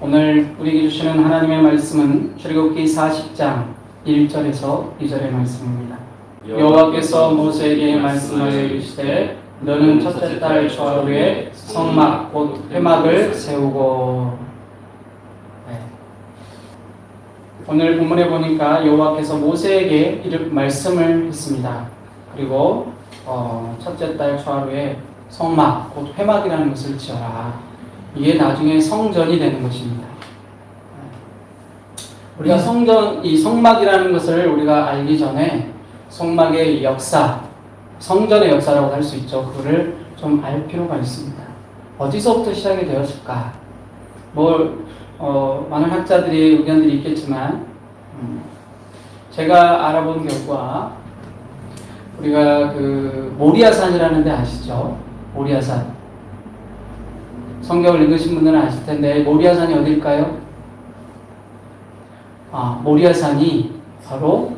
오늘 우리에게 주시는 하나님의 말씀은 출애굽기 40장 1절에서 2절의 말씀입니다. 여호와께서 모세에게 말씀하여 이르시되 너는 첫째 달 초하루에 성막 곧 회막을 세우고. 오늘 본문에 보니까 여호와께서 모세에게 말씀을 했습니다. 그리고 첫째 달 초하루에 성막 곧 회막이라는 것을 지어라. 이게 나중에 성전이 되는 것입니다. 우리가 이 성막이라는 것을 우리가 알기 전에 성막의 역사, 성전의 역사라고 할 수 있죠. 그거를 좀 알 필요가 있습니다. 어디서부터 시작이 되었을까? 많은 학자들이 의견들이 있겠지만, 제가 알아본 결과, 우리가 모리아산이라는 데 아시죠? 모리아산. 성경을 읽으신 분들은 아실 텐데, 모리아산이 어딜까요? 모리아산이 바로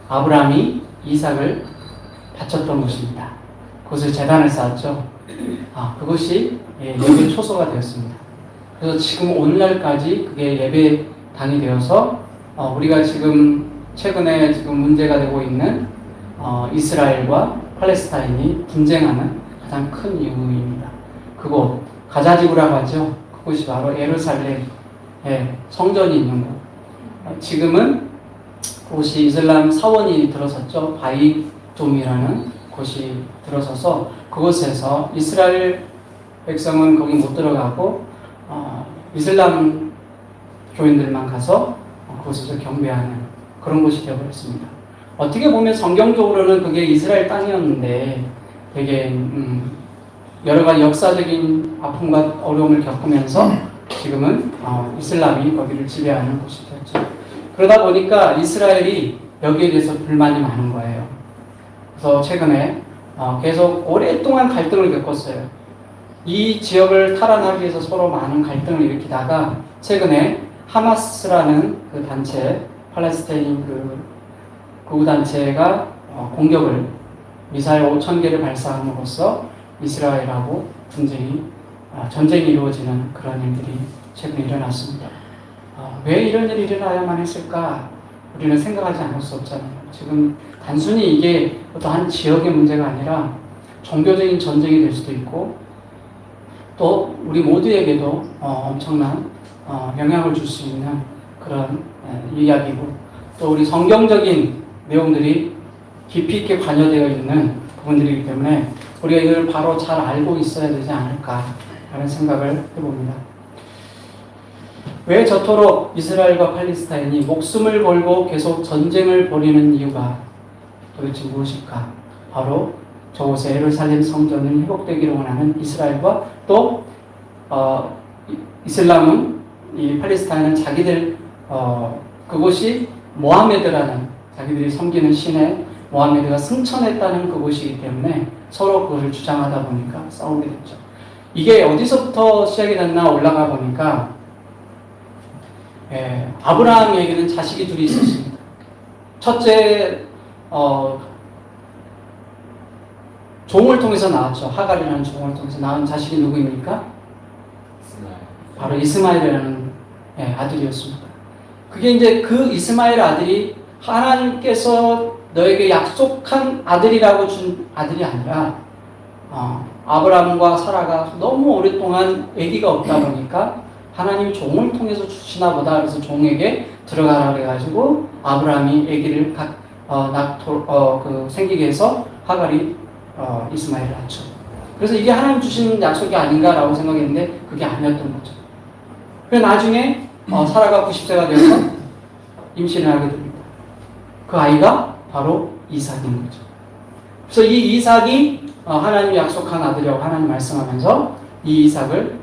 아브라함이 이삭을 바쳤던 곳입니다. 그곳에 제단을 쌓았죠. 그것이 예배 초소가 되었습니다. 그래서 지금 오늘날까지 그게 예배당이 되어서 우리가 지금 최근에 문제가 되고 있는 이스라엘과 팔레스타인이 분쟁하는 가장 큰 이유입니다. 그곳 가자지구라고 하죠. 그곳이 바로 예루살렘 성전이 있는 곳. 지금은 그곳이 이슬람 사원이 들어섰죠. 바이돔이라는 곳이 들어서서 그곳에서 이스라엘 백성은 거기 못 들어가고 이슬람 교인들만 가서 그곳에서 경배하는 그런 곳이 되어버렸습니다. 어떻게 보면 성경적으로는 그게 이스라엘 땅이었는데 되게 여러 가지 역사적인 아픔과 어려움을 겪으면서 지금은 이슬람이 거기를 지배하는 곳이 되었죠. 그러다 보니까 이스라엘이 여기에 대해서 불만이 많은 거예요. 그래서 최근에 계속 오랫동안 갈등을 겪었어요. 이 지역을 탈환하기 위해서 서로 많은 갈등을 일으키다가 최근에 하마스라는 그 단체, 팔레스타인 그 단체가 공격을 미사일 5,000개를 발사함으로써 이스라엘하고 전쟁이 이루어지는 그런 일들이 최근에 일어났습니다. 왜 이런 일이 일어나야만 했을까? 우리는 생각하지 않을 수 없잖아요. 지금 단순히 이게 어떤 한 지역의 문제가 아니라 종교적인 전쟁이 될 수도 있고 또 우리 모두에게도 엄청난 영향을 줄 수 있는 그런 이야기고 또 우리 성경적인 내용들이 깊이 있게 관여되어 있는 부분들이기 때문에 우리가 이걸 바로 잘 알고 있어야 되지 않을까라는 생각을 해봅니다. 왜 저토록 이스라엘과 팔레스타인이 목숨을 걸고 계속 전쟁을 벌이는 이유가 도대체 무엇일까? 바로 저곳에 예루살렘 성전을 회복되기를 원하는 이스라엘과 또 이슬람은 이 팔레스타인은 자기들 그곳이 모하메드라는 자기들이 섬기는 신의 모하메드가 승천했다는 그곳이기 때문에 서로 그것을 주장하다 보니까 싸우게 됐죠. 이게 어디서부터 시작이 됐나 올라가 보니까 아브라함에게는 자식이 둘이 있었습니다. 첫째 종을 통해서 나왔죠. 하갈이라는 종을 통해서 낳은 자식이 누구입니까? 바로 이스마엘이라는 아들이었습니다. 그게 이제 그 이스마엘 아들이 하나님께서 너에게 약속한 아들이라고 준 아들이 아니라 아브라함과 사라가 너무 오랫동안 아기가 없다 보니까 하나님 종을 통해서 주시나 보다. 그래서 종에게 들어가라 그래가지고 아브라함이 아기를 생기게 해서 하갈이 이스마엘을 낳죠. 그래서 이게 하나님 주신 약속이 아닌가라고 생각했는데 그게 아니었던 거죠. 그래서 나중에 사라가 90세가 되어서 임신을 하게 됩니다. 그 아이가 바로 이삭인 거죠. 그래서 이 이삭이 하나님이 약속한 아들이라고 하나님 말씀하면서 이 이삭을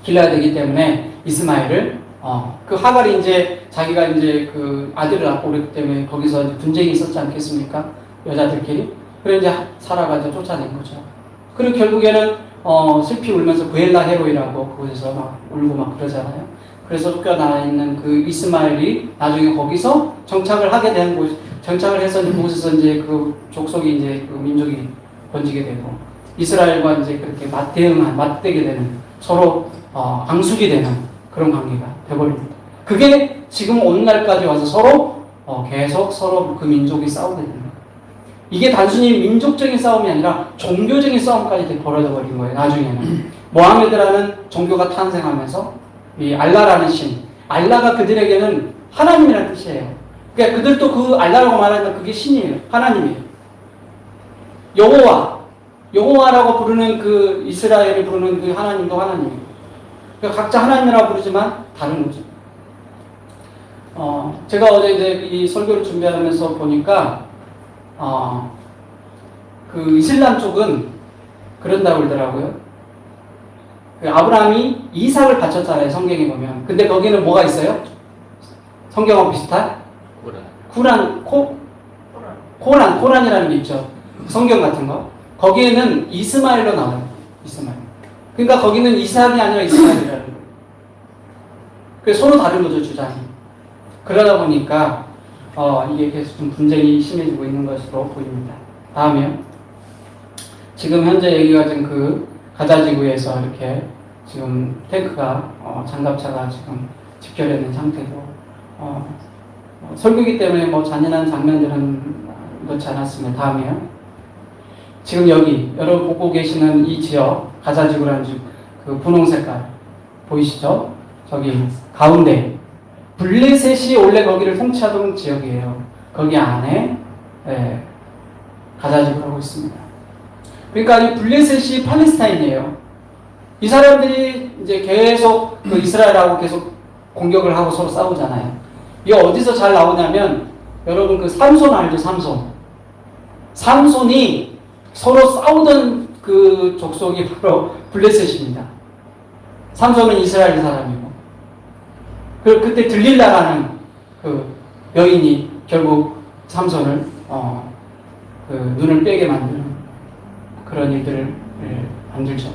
길러야 되기 때문에 이스마엘을 그 하갈이 이제 자기가 이제 그 아들을 낳고 그랬기 때문에 거기서 이제 분쟁이 있었지 않겠습니까? 여자들끼리. 그래 이제 사라가 이제 쫓아낸 거죠. 그리고 결국에는 슬피 울면서 브엘라 헤로이라고 그곳에서 막 울고 막 그러잖아요. 그래서 쫓겨나 있는 그 이스마엘이 나중에 거기서 정착을 하게 된 정착을 해서 그곳에서 이제 그 족속이 이제 그 민족이 번지게 되고 이스라엘과 이제 그렇게 맞대게 되는 서로 앙숙이 되는 그런 관계가 되어버립니다. 그게 지금 오늘날까지 와서 서로 계속 서로 그 민족이 싸우게 되는 거예요. 이게 단순히 민족적인 싸움이 아니라 종교적인 싸움까지 벌어져 버린 거예요. 나중에는 모하메드라는 종교가 탄생하면서 이 알라라는 신, 알라가 그들에게는 하나님이라는 뜻이에요. 그러니까 그들도 그 알라라고 말하는 그게 신이에요. 하나님이에요. 여호와라고 부르는 그 이스라엘이 부르는 그 하나님도 하나님이에요. 그러니까 각자 하나님이라고 부르지만 다른 거죠. 제가 어제 이제 이 설교를 준비하면서 보니까 그 이슬람 쪽은 그런다고 그러더라고요. 그 아브라함이 이삭을 바쳤잖아요, 성경에 보면. 근데 거기는 뭐가 있어요? 성경하고 비슷한? 코란이라는 게 있죠. 성경 같은 거. 거기에는 이스마엘로 나와요. 이스마엘. 그러니까 거기는 이삭이 아니라 이스마엘이라는 거예요. 그래서 서로 다른 거죠, 주장이. 그러다 보니까 이게 계속 좀 분쟁이 심해지고 있는 것으로 보입니다. 다음에요. 지금 현재 얘기가 된 그 가자 지구에서 이렇게 지금 탱크가 장갑차가 지금 집결해 있는 상태고 설교기 때문에 뭐 잔인한 장면들은 넣지 않았으면 다음에요. 지금 여기 여러분 보고 계시는 이 지역 가자 지구라는 그 분홍 색깔 보이시죠? 저기 가운데 블레셋이 원래 거기를 통치하던 지역이에요. 거기 안에 가자 지구라고 있습니다. 그러니까 이 블레셋이 팔레스타인이에요. 이 사람들이 이제 계속 그 이스라엘하고 계속 공격을 하고 서로 싸우잖아요. 이게 어디서 잘 나오냐면 여러분 그 삼손 알죠? 삼손이 서로 싸우던 그 족속이 바로 블레셋입니다. 삼손은 이스라엘 사람이고 그때 들릴라라는 그 여인이 결국 삼손을 그 눈을 빼게 만드는 그런 일들을 만들죠.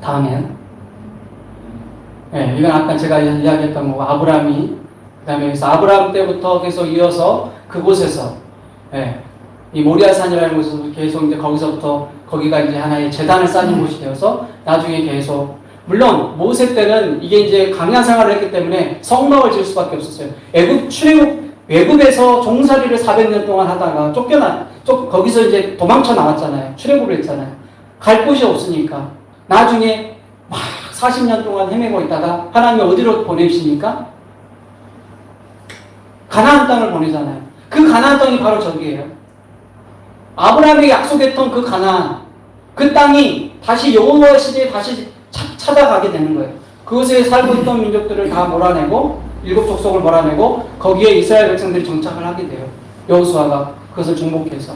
다음에는 이건 아까 제가 이야기했던 거고 아브라함이 그다음에 여기서 아브라함 때부터 계속 이어서 그곳에서 이 모리아산이라는 곳에서 계속 이제 거기가 이제 하나의 제단을 쌓는 곳이 되어서 나중에 계속 물론 모세 때는 이게 이제 광야 생활을 했기 때문에 성막을 지을 수밖에 없었어요. 외국에서 종살이를 400년 동안 하다가 거기서 이제 도망쳐 나왔잖아요. 출애굽을 했잖아요. 갈 곳이 없으니까 나중에 막 40년 동안 헤매고 있다가 하나님이 어디로 보내시니까 가나안 땅을 보내잖아요. 그 가나안 땅이 바로 저기예요. 아브라함에게 약속했던 그 가나안, 그 땅이 다시 여호와 시대에 다시 찾아가게 되는 거예요. 그곳에 살고 있던 민족들을 다 몰아내고 7 족속을 몰아내고 거기에 이스라엘 백성들이 정착을 하게 돼요. 여호수아가 그것을 정복해서.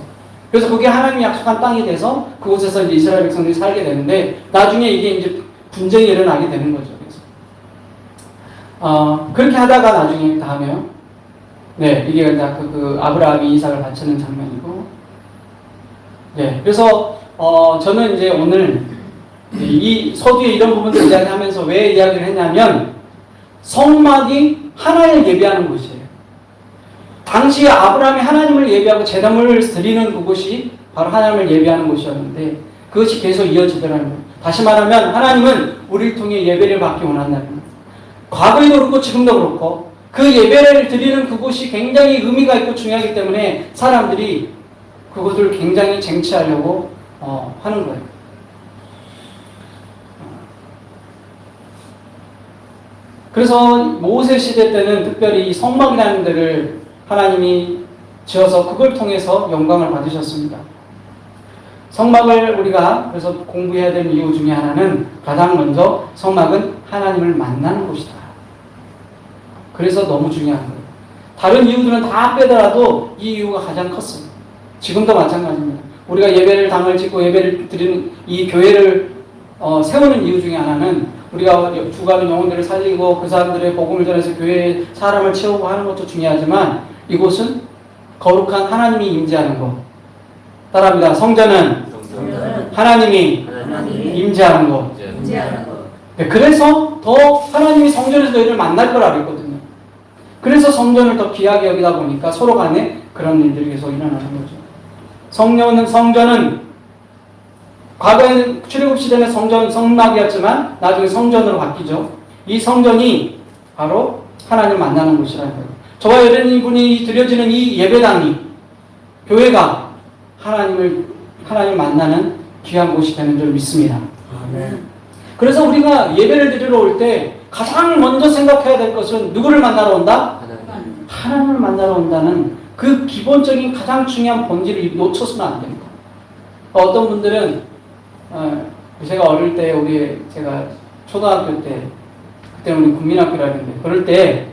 그래서 그게 하나님이 약속한 땅이 돼서 그곳에서 이제 이스라엘 백성들이 살게 되는데 나중에 이게 이제 분쟁이 일어나게 되는 거죠. 그래서 그렇게 하다가 나중에 다음에요. 이게 그 아브라함이 이삭을 바치는 장면이고. 그래서 저는 이제 오늘 이 서두에 이런 부분들 이야기하면서 왜 이야기를 했냐면 성막이 하나님을 예배하는 곳이에요. 당시에 아브라함이 하나님을 예배하고 제단을 드리는 그곳이 바로 하나님을 예배하는 곳이었는데 그것이 계속 이어지더라는 거예요. 다시 말하면 하나님은 우리를 통해 예배를 받기 원한다는 거예요. 과거에도 그렇고 지금도 그렇고 그 예배를 드리는 그곳이 굉장히 의미가 있고 중요하기 때문에 사람들이 그것을 굉장히 쟁취하려고 하는 거예요. 그래서 모세 시대 때는 특별히 이 성막이라는 데를 하나님이 지어서 그걸 통해서 영광을 받으셨습니다. 성막을 우리가 그래서 공부해야 될 이유 중에 하나는 가장 먼저 성막은 하나님을 만나는 곳이다. 그래서 너무 중요한 거예요. 다른 이유들은 다 빼더라도 이 이유가 가장 컸어요. 지금도 마찬가지입니다. 우리가 예배를 당을 짓고 예배를 드리는 이 교회를 세우는 이유 중에 하나는 우리가 죽어가는 영혼들을 살리고 그 사람들의 복음을 전해서 교회에 사람을 채우고 하는 것도 중요하지만 이곳은 거룩한 하나님이 임재하는 곳. 따라합니다. 성전은 하나님이 임재하는 곳. 그래서 더 하나님이 성전에서 너희를 만날 거라고 했거든요. 그래서 성전을 더 귀하게 여기다 보니까 서로 간에 그런 일들이 계속 일어나는 거죠. 성전은 과거에는 출애굽 시대는 성막이었지만 나중에 성전으로 바뀌죠. 이 성전이 바로 하나님을 만나는 곳이라는 거예요. 저와 여러분이 드려지는 이 예배당이, 교회가 하나님 만나는 귀한 곳이 되는 줄 믿습니다. 아멘. 그래서 우리가 예배를 드리러 올 때 가장 먼저 생각해야 될 것은 누구를 만나러 온다? 하나님을 만나러 온다는 그 기본적인 가장 중요한 본질을 놓쳐서는 안 됩니다. 어떤 분들은 제가 어릴 때 제가 초등학교 때 그때 우리 국민학교라 했는데 그럴 때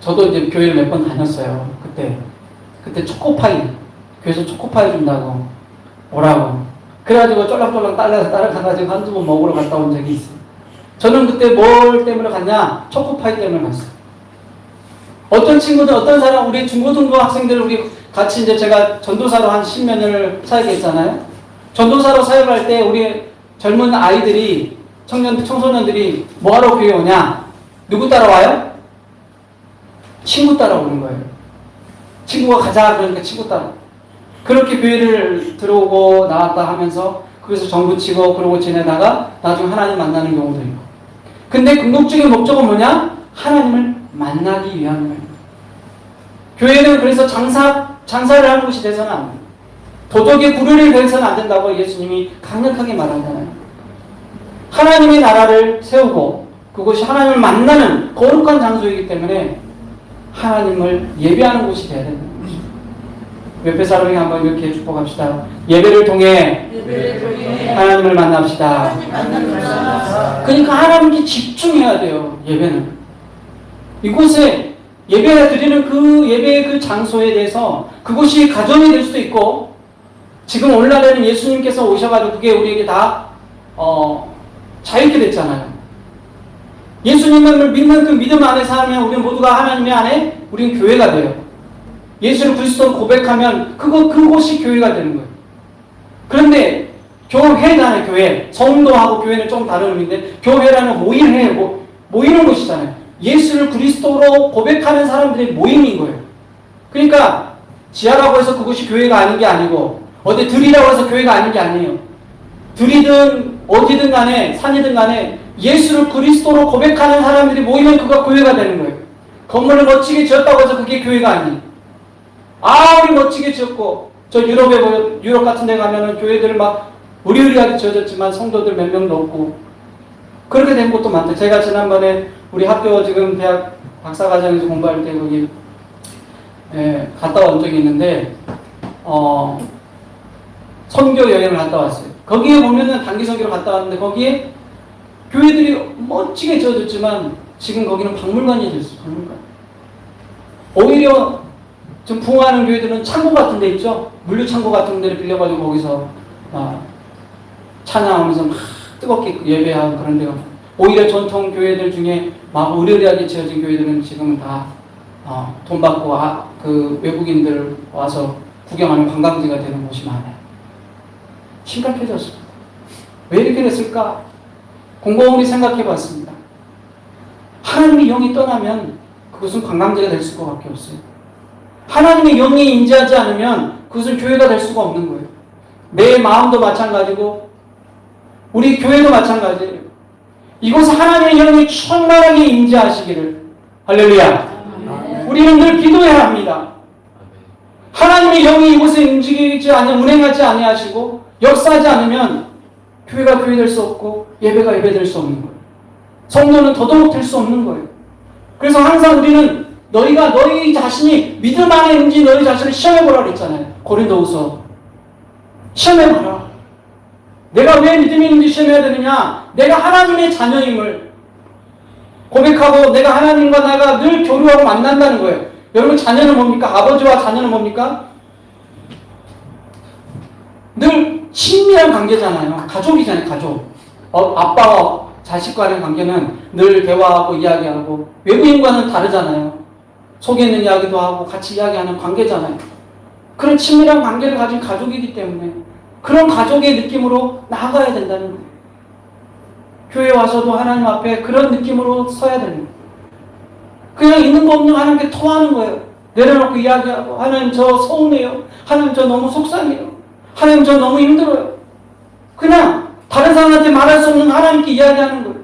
저도 이제 교회를 몇 번 다녔어요. 그때 초코파이 교회에서 초코파이 준다고 오라고 그래가지고 쫄락쫄락 따라가가지고 한두 번 먹으러 갔다 온 적이 있어요. 저는 그때 뭘 때문에 갔냐? 초코파이 때문에 갔어요. 어떤 친구들, 어떤 사람, 우리 중고등부 학생들, 우리 같이 이제 제가 전도사로 한 10몇 년을 사역했잖아요. 전도사로 사역할 때 우리 젊은 아이들이, 청소년들이 뭐하러 교회 오냐? 누구 따라와요? 친구 따라오는 거예요. 친구가 가자 그러니까 친구 따라. 그렇게 교회를 들어오고 나왔다 하면서 거기서 정부 치고 그러고 지내다가 나중에 하나님 만나는 경우도 있고. 근데 궁극적인 목적은 뭐냐? 하나님을 만나기 위한 거예요. 교회는 그래서 장사를 하는 곳이 돼서는 안 돼요. 도덕의 구류를 돼서는 안 된다고 예수님이 강력하게 말하잖아요. 하나님의 나라를 세우고 그것이 하나님을 만나는 거룩한 장소이기 때문에 하나님을 예배하는 곳이 돼야 되는 거죠. 옆에 사람에게 한번 이렇게 축복합시다. 예배를 통해 하나님을 만납시다. 그러니까 하나님께 집중해야 돼요. 예배는. 이곳에 예배 드리는 그 예배의 그 장소에 대해서 그곳이 가정이 될 수도 있고 지금 오늘날에는 예수님께서 오셔가지고 그게 우리에게 다 자유케 됐잖아요. 예수님을 믿는 그 믿음 안에 살면 우리 모두가 하나님의 안에 우리는 교회가 돼요. 예수를 그리스도로 고백하면 그곳이 교회가 되는 거예요. 그런데 교회잖아요. 교회. 성도하고 교회는 좀 다른 의미인데 교회라는 모이는 곳이잖아요. 예수를 그리스도로 고백하는 사람들의 모임인 거예요. 그러니까 지하라고 해서 그것이 교회가 아닌 게 아니고 어디 들이라고 해서 교회가 아닌 게 아니에요. 들이든 어디든 간에 산이든 간에 예수를 그리스도로 고백하는 사람들이 모이면 그가 교회가 되는 거예요. 건물을 멋지게 지었다고 해서 그게 교회가 아니에요. 아무리 멋지게 지었고 저 유럽 같은 데 가면은 교회들 막 우리우리하게 지어졌지만 성도들 몇 명도 없고 그렇게 된 곳도 많다. 제가 지난번에 우리 학교 지금 대학 박사과정에서 공부할 때 거기 갔다 온 적이 있는데 선교 여행을 갔다 왔어요. 거기에 보면은 단기 선교로 갔다 왔는데 거기에 교회들이 멋지게 지어졌지만 지금 거기는 박물관이 됐어요. 박물관. 오히려 좀 부흥하는 교회들은 창고 같은 데 있죠. 물류창고 같은 데를 빌려가지고 거기서 찬양하면서 막 뜨겁게 예배하고 그런 데가 오히려 전통 교회들 중에 막 의리하게 지어진 교회들은 지금은 다 돈 받고 그 외국인들 와서 구경하는 관광지가 되는 곳이 많아요. 심각해졌습니다. 왜 이렇게 됐을까? 곰곰이 생각해 봤습니다. 하나님의 영이 떠나면 그것은 관광지가 될 수밖에 없어요. 하나님의 영이 임재하지 않으면 그것은 교회가 될 수가 없는 거예요. 내 마음도 마찬가지고 우리 교회도 마찬가지예요. 이곳에 하나님의 영이 충만하게 임재하시기를 할렐루야. 우리는 늘 기도해야 합니다. 하나님의 영이 이곳에 움직이지 않으면 운행하지 아니하시고 역사하지 않으면 교회가 교회될 수 없고 예배가 예배될 수 없는 거예요. 성도는 더더욱 될 수 없는 거예요. 그래서 항상 우리는 너희 자신이 믿음 안에 있는지 너희 자신을 시험해보라 그랬잖아요. 고린도후서. 시험해봐라. 내가 왜 믿음이 있는지 시험해야 되느냐? 내가 하나님의 자녀임을 고백하고 내가 하나님과 나가 늘 교류하고 만난다는 거예요. 여러분 자녀는 뭡니까? 아버지와 자녀는 뭡니까? 늘 친밀한 관계잖아요. 가족이잖아요. 가족. 아빠와 자식과의 관계는 늘 대화하고 이야기하고 외부인과는 다르잖아요. 속에 있는 이야기도 하고 같이 이야기하는 관계잖아요. 그런 친밀한 관계를 가진 가족이기 때문에 그런 가족의 느낌으로 나아가야 된다는 거예요. 교회에 와서도 하나님 앞에 그런 느낌으로 서야 되는 거예요. 그냥 있는 거 없는 거 하나님께 토하는 거예요. 내려놓고 이야기하고 하나님 저 서운해요. 하나님 저 너무 속상해요. 하나님 저 너무 힘들어요. 그냥 다른 사람한테 말할 수 없는 하나님께 이야기하는 거예요.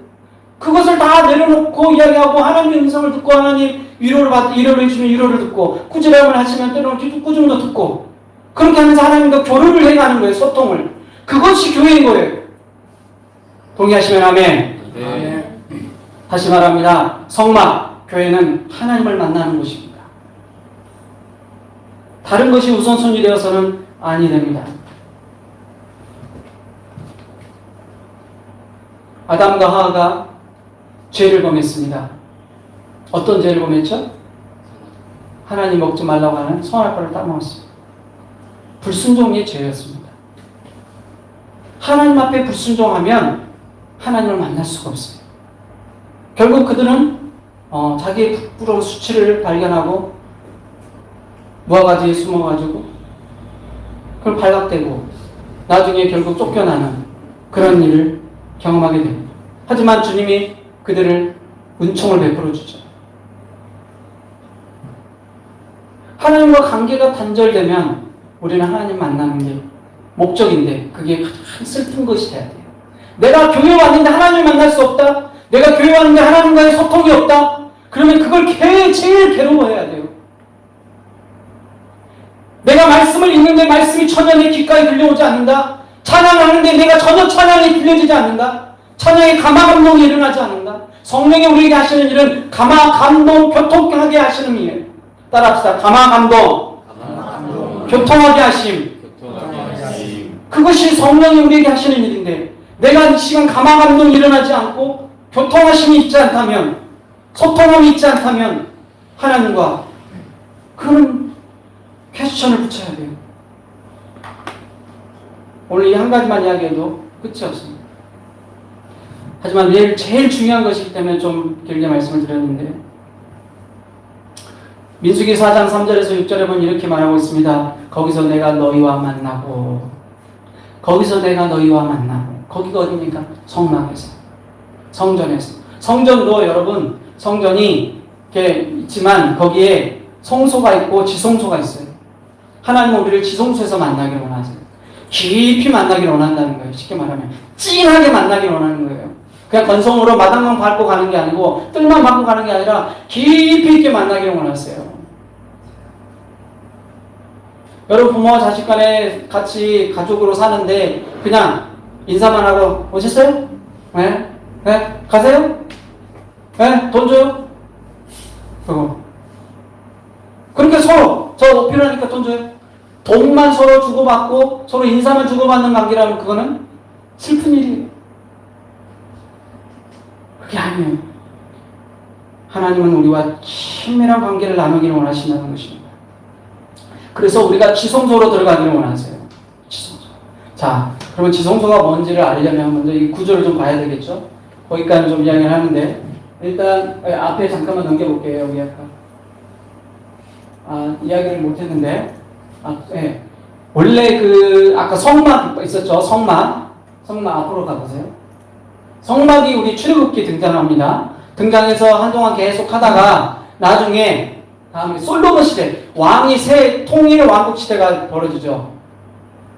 그것을 다 내려놓고 이야기하고 하나님의 음성을 듣고 하나님 위로를 해주면 위로를 듣고 꾸지람을 하시면 때로는 꾸중도 듣고 그렇게 하면서 하나님과 교류를 해가는 거예요. 소통을. 그것이 교회인 거예요. 동의하시면 아멘. 네. 다시 말합니다. 성막, 교회는 하나님을 만나는 곳입니다. 다른 것이 우선순위 되어서는 아니 됩니다. 아담과 하와가 죄를 범했습니다. 어떤 죄를 범했죠? 하나님 먹지 말라고 하는 선악과를 따먹었습니다. 불순종의 죄였습니다. 하나님 앞에 불순종하면 하나님을 만날 수가 없어요. 결국 그들은 자기의 부끄러운 수치를 발견하고 무화과지에 숨어가지고 그걸 발각되고 나중에 결국 쫓겨나는 그런 일을 경험하게 됩니다. 하지만 주님이 그들을 은총을 베풀어 주죠. 하나님과 관계가 단절되면 우리는 하나님 만나는 게 목적인데 그게 가장 슬픈 것이 돼야 돼요. 내가 교회 왔는데 하나님을 만날 수 없다? 내가 교회 왔는데 하나님과의 소통이 없다? 그러면 그걸 제일 괴로워해야 돼요. 내가 말씀을 읽는데 말씀이 전혀 내 귓가에 들려오지 않는다? 찬양을 하는데 내가 전혀 찬양이 들려지지 않는다? 찬양의 감화감동이 일어나지 않는다? 성령이 우리에게 하시는 일은 감화감동, 교통하게 하시는 일이에요. 따라합시다. 감화감동, 교통하게 하심. 그것이 성령이 우리에게 하시는 일인데 내가 이 시간 감화감동이 일어나지 않고 교통하심이 있지 않다면 소통함이 있지 않다면 하나님과 그런 퀘스천을 붙여야 돼요. 오늘 이 한 가지만 이야기해도 끝이 없습니다. 하지만 내일 제일 중요한 것이기 때문에 좀 길게 말씀을 드렸는데 민수기 4장 3절에서 6절에 보면 이렇게 말하고 있습니다. 거기서 내가 너희와 만나고 거기서 내가 너희와 만나고 거기가 어디입니까? 성막에서 성전에서 성전도 여러분 성전이 이렇게 있지만 거기에 성소가 있고 지성소가 있어요. 하나님은 우리를 지성소에서 만나기를 원하세요. 깊이 만나기를 원한다는 거예요. 쉽게 말하면 찐하게 만나기를 원하는 거예요. 그냥 건성으로 마당만 밟고 가는 게 아니고 뜰만 밟고 가는 게 아니라 깊이 있게 만나기를 원하세요. 여러분 부모와 자식 간에 같이 가족으로 사는데 그냥 인사만 하고 오셨어요? 네? 네? 가세요? 네? 돈 줘요? 그렇게 서로 저 필요하니까 돈 줘요? 돈만 서로 주고받고 서로 인사만 주고받는 관계라면 그거는 슬픈 일이에요. 그게 아니에요. 하나님은 우리와 친밀한 관계를 나누기를 원하신다는 것입니다. 그래서 우리가 지성소로 들어가기를 원하세요. 지성소. 자, 그러면 지성소가 뭔지를 알려면 먼저 이 구조를 좀 봐야 되겠죠? 거기까지 좀 이야기를 하는데 일단 앞에 잠깐만 넘겨볼게요. 여기 아까 이야기를 못했는데 네. 원래 아까 성막 있었죠? 성막 앞으로 가보세요. 성막이 우리 출애굽기 등장합니다. 등장해서 한동안 계속 하다가 나중에 다음에 솔로몬 시대 왕이 새 통일 왕국 시대가 벌어지죠.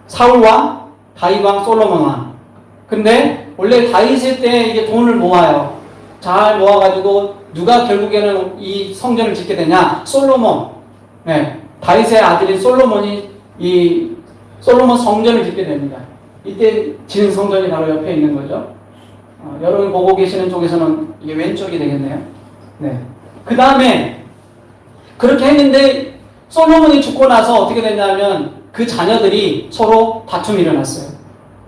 사울 왕, 다윗 왕, 솔로몬 왕. 근데 원래 다윗의 때 이게 돈을 모아요. 잘 모아가지고 누가 결국에는 이 성전을 짓게 되냐? 솔로몬. 네. 다윗의 아들인 솔로몬이 이 솔로몬 성전을 짓게 됩니다. 이때 지은 성전이 바로 옆에 있는 거죠. 여러분 보고 계시는 쪽에서는 이게 왼쪽이 되겠네요. 네. 그 다음에 그렇게 했는데 솔로몬이 죽고 나서 어떻게 됐냐면 그 자녀들이 서로 다툼이 일어났어요.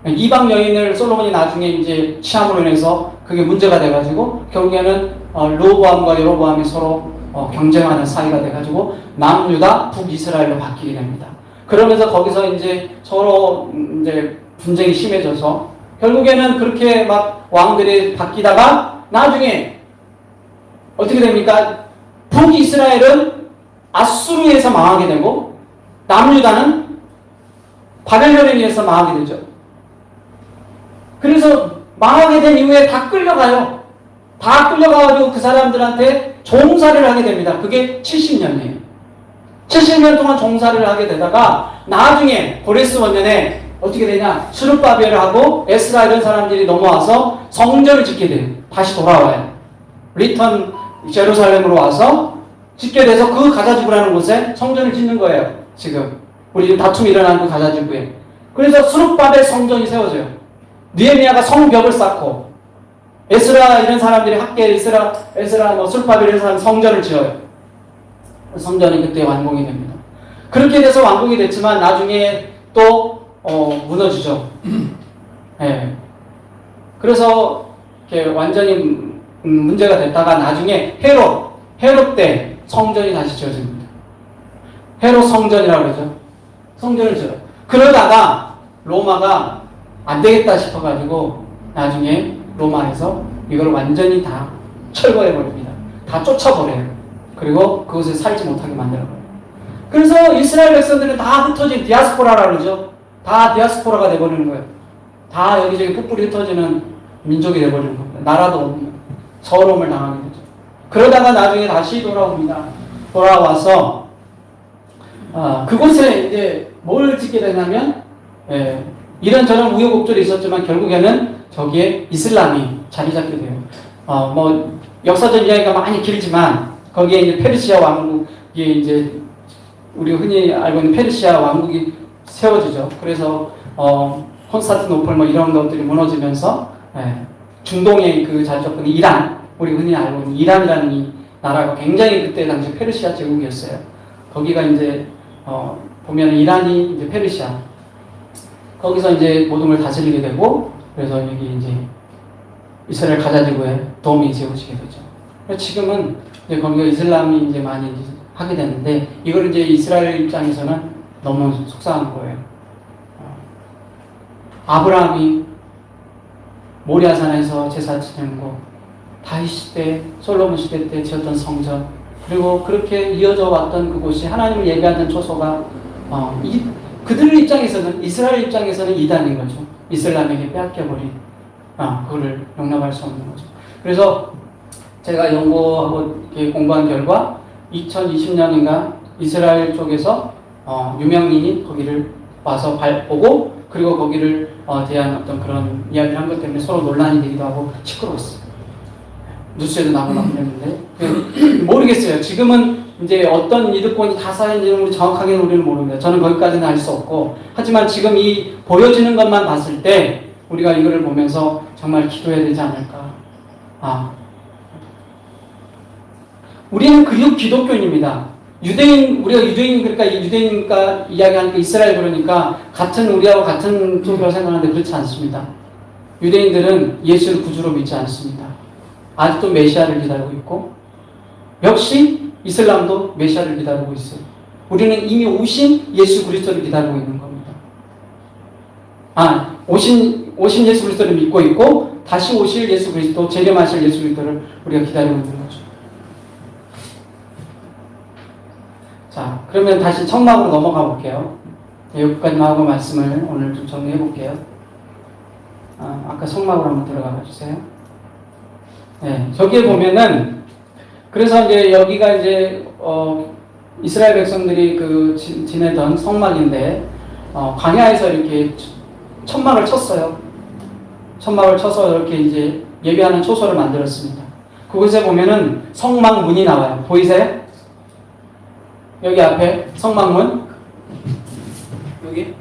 이방 여인을 솔로몬이 나중에 이제 취함으로 인해서 그게 문제가 돼가지고 결국에는 르호보암과 여로보암이 서로 경쟁하는 사이가 돼가지고 남유다, 북이스라엘로 바뀌게 됩니다. 그러면서 거기서 이제 서로 이제 분쟁이 심해져서 결국에는 그렇게 막 왕들이 바뀌다가 나중에 어떻게 됩니까? 북이스라엘은 아수르에서 망하게 되고 남유다는 바벨론에 의해서 망하게 되죠. 그래서 망하게 된 이후에 다 끌려가요. 다 끌려가가지고 그 사람들한테 종살이를 하게 됩니다. 그게 70년이에요. 70년 동안 종사를 하게 되다가 나중에 고레스 원년에 어떻게 되냐? 스룹바벨하고 에스라 이런 사람들이 넘어와서 성전을 짓게 돼요. 다시 돌아와요. 리턴 제루살렘으로 와서 짓게 돼서 그 가자지구라는 곳에 성전을 짓는 거예요. 지금 우리 다툼이 일어난 그 가자지구에. 그래서 스룹바벨 성전이 세워져요. 느헤미야가 성벽을 쌓고 에스라 이런 사람들이 학계 에스라 뭐 스룹바벨 이런 사람 성전을 지어요. 성전이 그때 완공이 됩니다. 그렇게 돼서 완공이 됐지만 나중에 또 무너지죠. 네. 그래서 이렇게 완전히 문제가 됐다가 나중에 헤롯 때 성전이 다시 지어집니다. 헤롯 성전이라고 그러죠. 성전을 지어요. 그러다가 로마가 안 되겠다 싶어가지고 나중에 로마에서 이걸 완전히 다 철거해버립니다. 다 쫓아버려요. 그리고 그것을 살지 못하게 만들어버려요. 그래서 이스라엘 백성들은 다 흩어진 디아스포라라고 그러죠. 다 디아스포라가 돼버리는 거예요. 다 여기저기 뿔뿔이 흩어지는 민족이 돼버리는 겁니다. 나라도 없는 서러움을 당하게 되죠. 그러다가 나중에 다시 돌아옵니다. 돌아와서 그곳에 이제 뭘 짓게 되냐면 이런저런 우여곡절이 있었지만 결국에는 저기에 이슬람이 자리 잡게 돼요. 뭐 역사적 이야기가 많이 길지만 거기에 이제 페르시아 왕국이 이제 우리 흔히 알고 있는 페르시아 왕국이 세워지죠. 그래서 콘스탄티노플 뭐 이런 것들이 무너지면서 중동의 그 자주권 이란, 우리 흔히 알고 있는 이란이라는 이 나라가 굉장히 그때 당시 페르시아 제국이었어요. 거기가 이제 보면 이란이 이제 페르시아 거기서 이제 모든 걸 다스리게 되고 그래서 여기 이제 이스라엘 가자지구에 도움이 세워지게 되죠. 지금은 이제 거기가 이슬람이 이제 많이 이제 하게 되는데 이걸 이제 이스라엘 입장에서는 너무 속상한 거예요. 아브라함이 모리아산에서 제사 지내는 거, 다윗 시대, 솔로몬 시대 때 지었던 성전, 그리고 그렇게 이어져 왔던 그곳이 하나님을 예배하는 초소가 그들 입장에서는 이스라엘 입장에서는 이단인 거죠. 이슬람에게 빼앗겨버린 그거를 용납할 수 없는 거죠. 그래서 제가 연구하고 공부한 결과 2020년인가 이스라엘 쪽에서 유명인이 거기를 와서 보고 그리고 거기를 대한 어떤 그런 이야기를 한 것 때문에 서로 논란이 되기도 하고 시끄러웠어요. 뉴스에도 나오고 그랬는데 모르겠어요. 지금은 이제 어떤 이득권이 다 쌓인지는 정확하게는 우리는 모릅니다. 저는 거기까지는 알 수 없고 하지만 지금 이 보여지는 것만 봤을 때 우리가 이거를 보면서 정말 기도해야 되지 않을까. 우리는 기독교인입니다. 우리가 유대인, 그러니까 유대인과 이야기하니까 이스라엘 그러니까 우리하고 같은 쪽이라고 생각하는데 그렇지 않습니다. 유대인들은 예수를 구주로 믿지 않습니다. 아직도 메시아를 기다리고 있고, 역시 이슬람도 메시아를 기다리고 있어요. 우리는 이미 오신 예수 그리스도를 기다리고 있는 겁니다. 오신 예수 그리스도를 믿고 있고, 다시 오실 예수 그리스도, 재림하실 예수 그리스도를 우리가 기다리고 있는 거죠. 자, 그러면 다시 청막으로 넘어가 볼게요. 여기까지만 하고 말씀을 오늘 좀 정리해 볼게요. 아까 청막으로 한번 들어가 주세요. 네, 저기에 보면은, 그래서 이제 여기가 이제, 이스라엘 백성들이 지내던 성막인데, 광야에서 이렇게 천막을 쳤어요. 천막을 쳐서 이렇게 이제 예배하는 초소를 만들었습니다. 그곳에 보면은 성막문이 나와요. 보이세요? 여기 앞에 성막문, 여기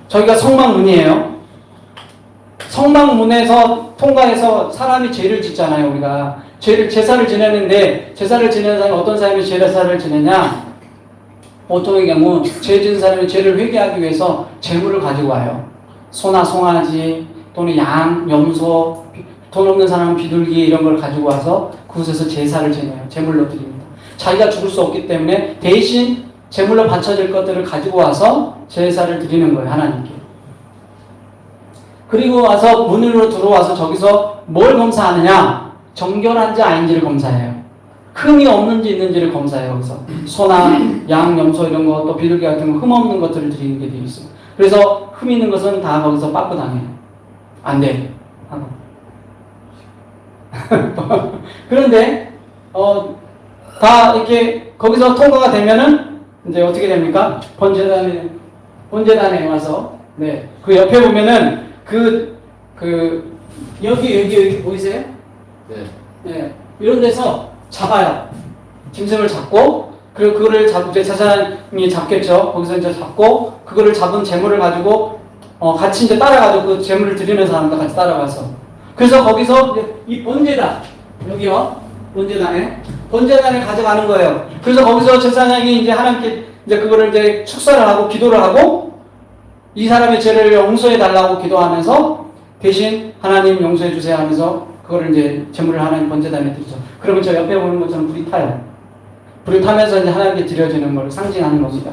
저기가 성막문이에요. 성막문에서 통과해서 사람이 죄를 짓잖아요. 우리가 제사를 지내는데 제사를 지내는 사람이 어떤 사람이 제사를 지내냐? 보통의 경우 죄 지은 사람이 죄를 회개하기 위해서 제물을 가지고 와요. 소나 송아지 또는 양, 염소, 돈 없는 사람은 비둘기 이런 걸 가지고 와서 그곳에서 제사를 지내요. 제물로 드립니다. 자기가 죽을 수 없기 때문에 대신 제물로 바쳐질 것들을 가지고 와서 제사를 드리는 거예요. 하나님께. 그리고 와서 문으로 들어와서 저기서 뭘 검사하느냐? 정결한지 아닌지를 검사해요. 흠이 없는지 있는지를 검사해요. 여기서 소나 양, 염소 이런 거 또 비둘기 같은 거 흠 없는 것들을 드리는 게 되어 있어요. 그래서 흠 있는 것은 다 거기서 빠꾸당해요. 안 돼. 하고. 그런데 다 이렇게 거기서 통과가 되면은 이제 어떻게 됩니까? 본제단에 와서 네, 그 옆에 보면은 여기 보이세요? 네. 네, 이런 데서 잡아요. 짐승을 잡고 그리고 그거를 이제 제사장이 잡겠죠. 거기서 이제 잡고 그거를 잡은 재물을 가지고 같이 이제 따라가지고 그 재물을 드리는 사람도 같이 따라가서 그래서 거기서 이 본제단 여기요 본제단에 가져가는 거예요. 그래서 거기서 제사장이 이제 하나님께 이제 그거를 이제 축사를 하고 기도를 하고 이 사람의 죄를 용서해 달라고 기도하면서 대신 하나님 용서해 주세요 하면서 그거를 이제 제물을 하나님 번제단에 드리죠. 그러면 저 옆에 보는 것처럼 불이 타요. 불이 타면서 이제 하나님께 드려지는 걸 상징하는 겁니다.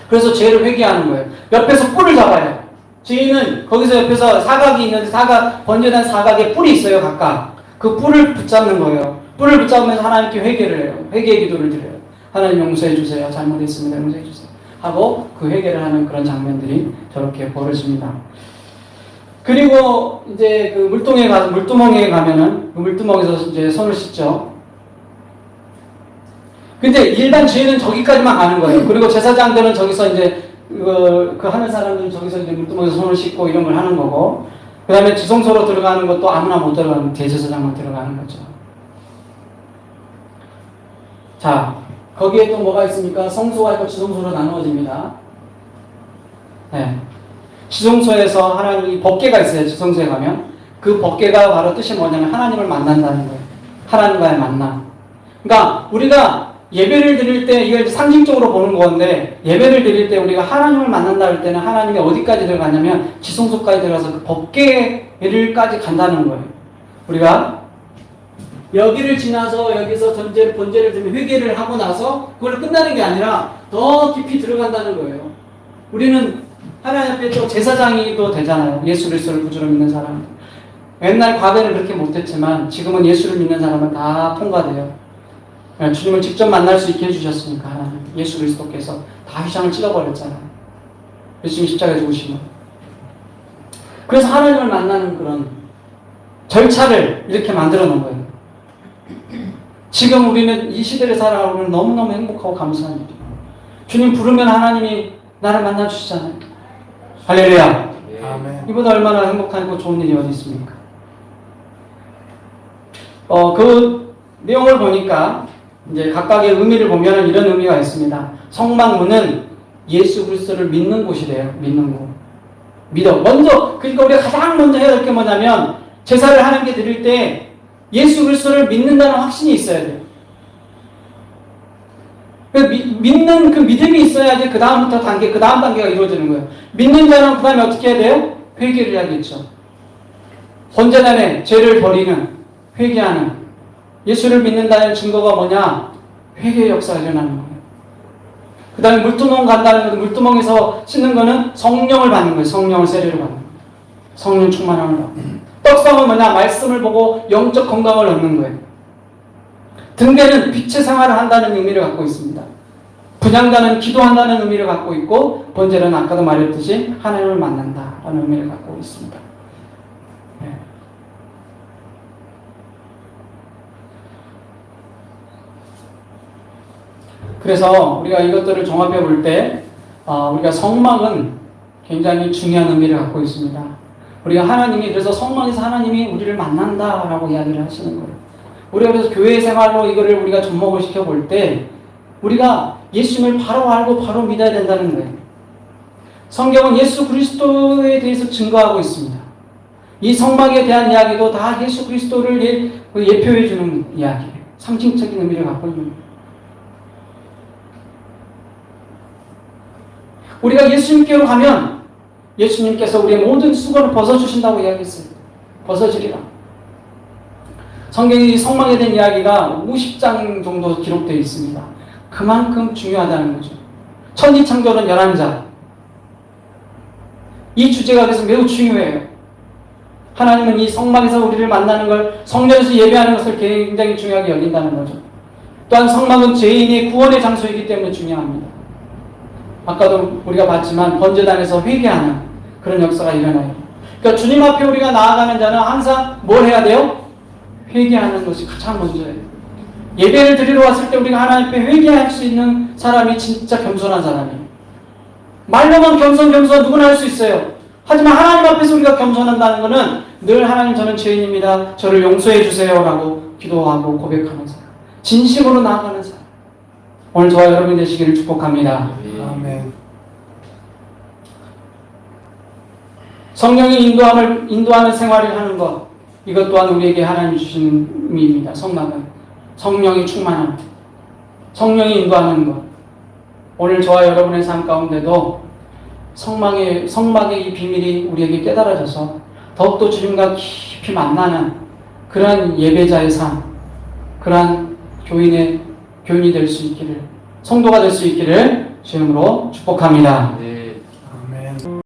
그래서 죄를 회개하는 거예요. 옆에서 뿔을 잡아요. 죄인은 거기서 옆에서 사각이 있는데 번제단 사각에 뿔이 있어요, 각각. 그 뿔을 붙잡는 거예요. 뿔을 붙잡으면서 하나님께 회개를 해요. 회개의 기도를 드려요. 하나님 용서해 주세요. 잘못했습니다. 용서해 주세요. 하고 그 회개를 하는 그런 장면들이 저렇게 벌어집니다. 그리고 이제 그 물두멍에 가면은 그 물두멍에서 이제 손을 씻죠. 근데 일반 죄인은 저기까지만 가는 거예요. 그리고 제사장들은 저기서 이제 그 하는 사람들은 저기서 이제 물두멍에서 손을 씻고 이런 걸 하는 거고, 그 다음에 지성소로 들어가는 것도 아무나 못 들어가는 대제사장만 들어가는 거죠. 자, 거기에 또 뭐가 있습니까? 성소가 있고 지성소로 나누어집니다. 네. 지성소에서 하나님이 법궤가 있어요. 지성소에 가면 그 법궤가 바로 뜻이 뭐냐면 하나님을 만난다는 거예요. 하나님과의 만남. 그러니까 우리가 예배를 드릴 때 이걸 상징적으로 보는 건데, 예배를 드릴 때 우리가 하나님을 만난다 할 때는 하나님이 어디까지 들어가냐면 지성소까지 들어가서 그 법궤를까지 간다는 거예요. 우리가 여기를 지나서 여기서 번제를 드리면 회개를 하고 나서 그걸 끝나는 게 아니라 더 깊이 들어간다는 거예요. 우리는 하나님 앞에 또 제사장이 또 되잖아요. 예수 그리스도를 구주로 믿는 사람. 옛날 과거에는 그렇게 못했지만 지금은 예수를 믿는 사람은 다 통과돼요. 주님을 직접 만날 수 있게 해주셨으니까 하나님. 예수 그리스도께서 다 휘장을 찢어버렸잖아요. 예수님 십자가에 죽으시면. 그래서 하나님을 만나는 그런 절차를 이렇게 만들어 놓은 거예요. 지금 우리는 이 시대를 살아가고 너무너무 행복하고 감사한 일이에요. 주님 부르면 하나님이 나를 만나주시잖아요. 할렐루야. 아멘. 이보다 얼마나 행복하고 좋은 일이 어디 있습니까? 그 내용을 보니까 이제 각각의 의미를 보면 이런 의미가 있습니다. 성막문은 예수 그리스도를 믿는 곳이래요. 믿는 곳. 그러니까 우리가 가장 먼저 해야 될 게 뭐냐면 제사를 하나님께 드릴 때 예수 그리스도를 믿는다는 확신이 있어야 돼요. 믿는 그 믿음이 있어야지 그 다음 단계가 이루어지는 거예요. 믿는 자는 그 다음에 어떻게 해야 돼요? 회개를 해야겠죠. 번제단에 죄를 버리는, 회개하는, 예수를 믿는다는 증거가 뭐냐? 회개의 역사가 일어나는 거예요. 그 다음에 물두멍 간다는 건, 물두멍에서 씻는 거는 성령을 받는 거예요. 성령을 세례를 받는 거예요. 성령 충만함을 받는 거예요. 떡상은 뭐냐? 말씀을 보고 영적 건강을 얻는 거예요. 등대는 빛의 생활을 한다는 의미를 갖고 있습니다. 분향단은 기도한다는 의미를 갖고 있고, 번제는 아까도 말했듯이 하나님을 만난다라는 의미를 갖고 있습니다. 네. 그래서 우리가 이것들을 종합해 볼 때, 우리가 성막은 굉장히 중요한 의미를 갖고 있습니다. 우리가 그래서 성막에서 하나님이 우리를 만난다라고 이야기를 하시는 거예요. 우리가 그래서 교회 생활로 이거를 우리가 접목을 시켜볼 때, 우리가 예수님을 바로 알고 바로 믿어야 된다는 거예요. 성경은 예수 그리스도에 대해서 증거하고 있습니다. 이 성막에 대한 이야기도 다 예수 그리스도를 예표해 주는 이야기예요. 상징적인 의미를 갖고 있는 거예요. 우리가 예수님께로 가면 예수님께서 우리의 모든 수건을 벗어주신다고 이야기했어요. 벗어주리라. 성경이 성막에 대한 이야기가 50장 정도 기록되어 있습니다. 그만큼 중요하다는 거죠. 천지창조는 11장. 이 주제가 그래서 매우 중요해요. 하나님은 이 성막에서 우리를 만나는 걸, 성전에서 예배하는 것을 굉장히 중요하게 여긴다는 거죠. 또한 성막은 죄인의 구원의 장소이기 때문에 중요합니다. 아까도 우리가 봤지만 번제단에서 회개하는 그런 역사가 일어나요. 그러니까 주님 앞에 우리가 나아가는 자는 항상 뭘 해야 돼요? 회개하는 것이 가장 먼저예요. 예배를 드리러 왔을 때 우리가 하나님 앞에 회개할 수 있는 사람이 진짜 겸손한 사람이에요. 말로만 겸손 누구나 할 수 있어요. 하지만 하나님 앞에서 우리가 겸손한다는 것은 늘 하나님 저는 죄인입니다. 저를 용서해 주세요 라고 기도하고 고백하는 사람. 진심으로 나아가는 사람. 오늘 저와 여러분이 되시기를 축복합니다. 아멘. 성령이 인도하는 생활을 하는 것, 이것 또한 우리에게 하나님 주신 의미입니다. 성막은 성령이 충만함, 성령이 인도하는 것. 오늘 저와 여러분의 삶 가운데도 성막의 이 비밀이 우리에게 깨달아져서 더욱더 주님과 깊이 만나는 그러한 예배자의 삶, 그러한 교인이 될 수 있기를, 성도가 될 수 있기를 주님으로 축복합니다.